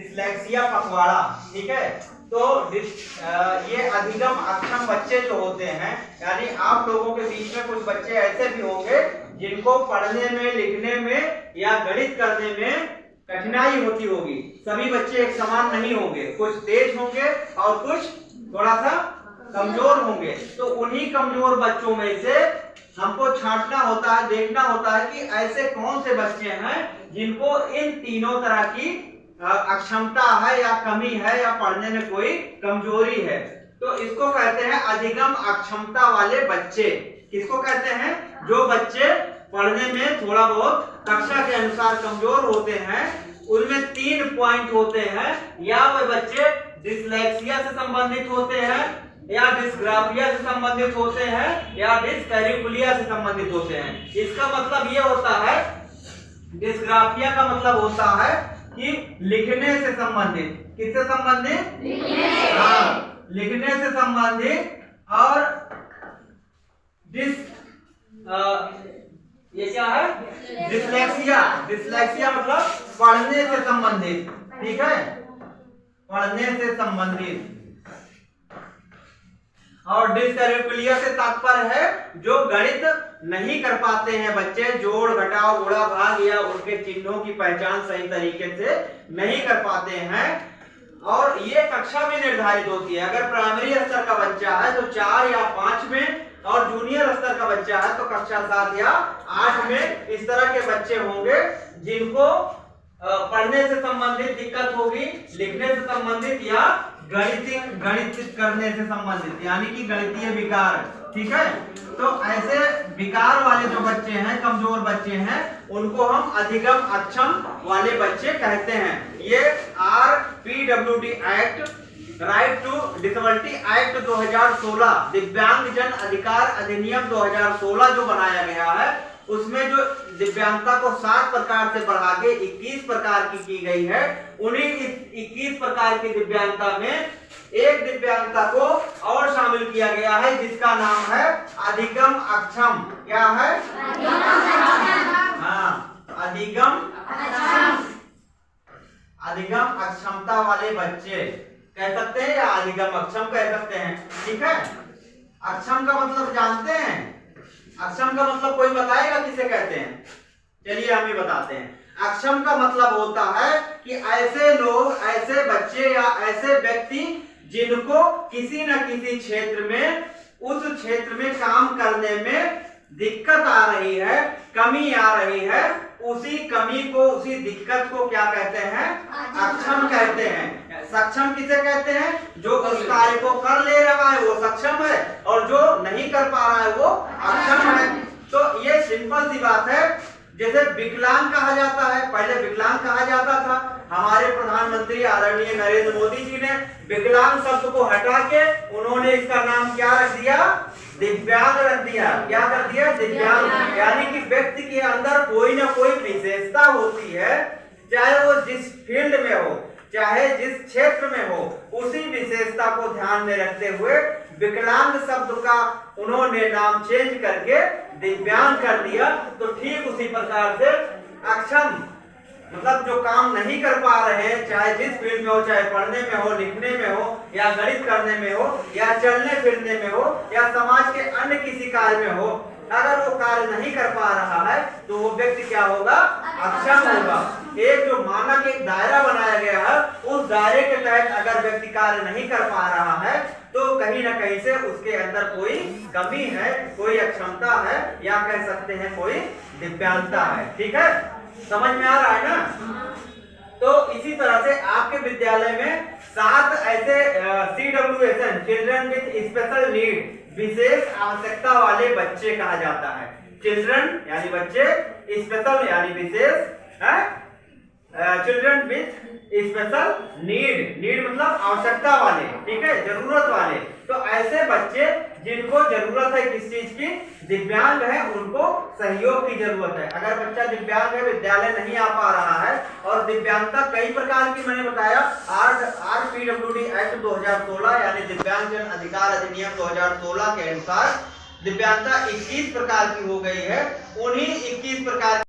Dyslexia पखवाड़ा, ठीक है। तो ये अधिगम अक्षम बच्चे जो होते हैं, यानी आप लोगों के बीच में कुछ बच्चे ऐसे भी होंगे जिनको पढ़ने में, लिखने में या गणित करने में कठिनाई होती होगी। सभी बच्चे एक समान नहीं होंगे, कुछ तेज होंगे और कुछ थोड़ा सा कमजोर होंगे। तो उन्हीं कमजोर बच्चों में से हमको छांटना होता है, देखना होता है कि ऐसे कौन से बच्चे हैं जिनको इन तीनों तरह की अक्षमता है या कमी है या पढ़ने में कोई कमजोरी है। तो इसको कहते हैं अधिगम अक्षमता वाले बच्चे। किसको कहते हैं? जो बच्चे पढ़ने में थोड़ा बहुत कक्षा के अनुसार कमजोर होते हैं, उनमें 3 पॉइंट होते हैं। या वे बच्चे डिसलेक्सिया से संबंधित होते हैं, या डिस्ग्राफिया से संबंधित होते हैं, या डिस्कैल्कुलिया से संबंधित होते हैं। इसका मतलब ये होता है, डिस्ग्राफिया का मतलब होता है कि लिखने से संबंधित। किससे संबंधित? लिखने से संबंधित। और ये क्या है? डिसलेक्सिया। डिसलेक्सिया मतलब पढ़ने से संबंधित, ठीक है, पढ़ने से संबंधित। और डिस्कैल्कुलिया से तात्पर्य है जो गणित नहीं कर पाते हैं बच्चे, जोड़ घटाव गुणा भाग या उनके चिन्हों की पहचान सही तरीके से नहीं कर पाते हैं। और ये कक्षा में निर्धारित होती है। अगर प्राइमरी स्तर का बच्चा है तो 4 या 5 में, और जूनियर स्तर का बच्चा है तो कक्षा 7 या 8 में इस तरह के बच्चे होंगे जिनको पढ़ने से संबंधित दिक्कत होगी, लिखने से संबंधित या गणित करने से संबंधित, यानी कि गणितीय विकार, ठीक है। तो ऐसे विकार वाले जो बच्चे हैं, कमजोर बच्चे हैं, उनको हम अधिगम अक्षम वाले बच्चे कहते हैं। ये RPWD act, right to disability act 2016, दिव्यांग जन अधिकार अधिनियम 2016 जो बनाया गया है, उसमें जो दिव्यांगता को 7 प्रकार से बढ़ा के 21 प्रकार की गई है। उन्हीं 21 प्रकार की दिव्यांगता में एक दिव्यांगता को और शामिल किया गया है जिसका नाम है अधिगम अक्षम। क्या है? अधिगम अक्षमता वाले बच्चे कह सकते हैं या अधिगम अक्षम कह सकते हैं, ठीक है। अक्षम का मतलब जानते हैं? अक्षम का मतलब कोई बताएगा किसे कहते हैं? चलिए हम ही बताते हैं। अक्षम का मतलब होता है कि ऐसे लोग, ऐसे बच्चे या ऐसे व्यक्ति जिनको किसी न किसी क्षेत्र में, उस क्षेत्र में काम करने में दिक्कत आ रही है, कमी आ रही है, उसी कमी को, उसी दिक्कत को क्या कहते हैं? अक्षम कहते हैं। सक्षम किसे कहते हैं? जो उस कार्य को कर ले रहा है वो सक्षम है, और जो नहीं कर पा रहा है वो अक्षम है। तो ये सिंपल सी बात है। जैसे विकलांग कहा जाता है, पहले विकलांग कहा जाता था। हमारे प्रधानमंत्री आदरणीय नरेंद्र मोदी जी ने विकलांग शब्द को हटा के उन्होंने इसका नाम क्या रख दिया? दिव्यांग रख दिया। क्या कर दिया? दिव्यांग। यानी कि व्यक्ति के अंदर कोई ना कोई विशेषता होती है, चाहे वो जिस फील्ड में हो, चाहे जिस क्षेत्र में हो, उसी विशेषता को ध्यान में रखते हुए विकलांग शब्द का उन्होंने नाम चेंज करके दिव्यांग कर दिया। तो ठीक उसी प्रकार से अक्षम मतलब जो काम नहीं कर पा रहे हैं, चाहे जिस फील्ड में हो, चाहे पढ़ने में हो, लिखने में हो, या गणित करने में हो, या चलने फिरने में हो, या समाज के अन्य किसी कार्य में हो, अगर वो कार्य नहीं कर पा रहा है तो वो व्यक्ति क्या होगा? अक्षम होगा। एक जो मानक एक दायरा बनाया गया है, उस दायरे के तहत अगर व्यक्ति कार्य नहीं कर पा रहा है तो कहीं ना कहीं से उसके अंदर कोई कमी है, कोई अक्षमता है, या कह सकते हैं कोई दिव्यांगता है, ठीक है। समझ में आ रहा है ना? तो इसी तरह से आपके विद्यालय में 7 ऐसे CWSN, children with special need, विशेष आवश्यकता वाले बच्चे कहा जाता है। चिल्ड्रन यानी बच्चे, स्पेशल यानी विशेष, चिल्ड्रन विद स्पेशल नीड मतलब आवश्यकता वाले, ठीक है, जरूरत वाले। तो ऐसे बच्चे जिनको जरूरत है किस चीज की? दिव्यांग है, उनको सहयोग की जरूरत है। अगर बच्चा दिव्यांग है, विद्यालय नहीं आ पा रहा है, और दिव्यांगता कई प्रकार की मैंने बताया, RPWD एक्ट 2016 यानी दिव्यांग जन अधिकार अधिनियम 2016 के अनुसार दिव्यांगता 21 प्रकार की हो गई है। उन्हीं 21 प्रकार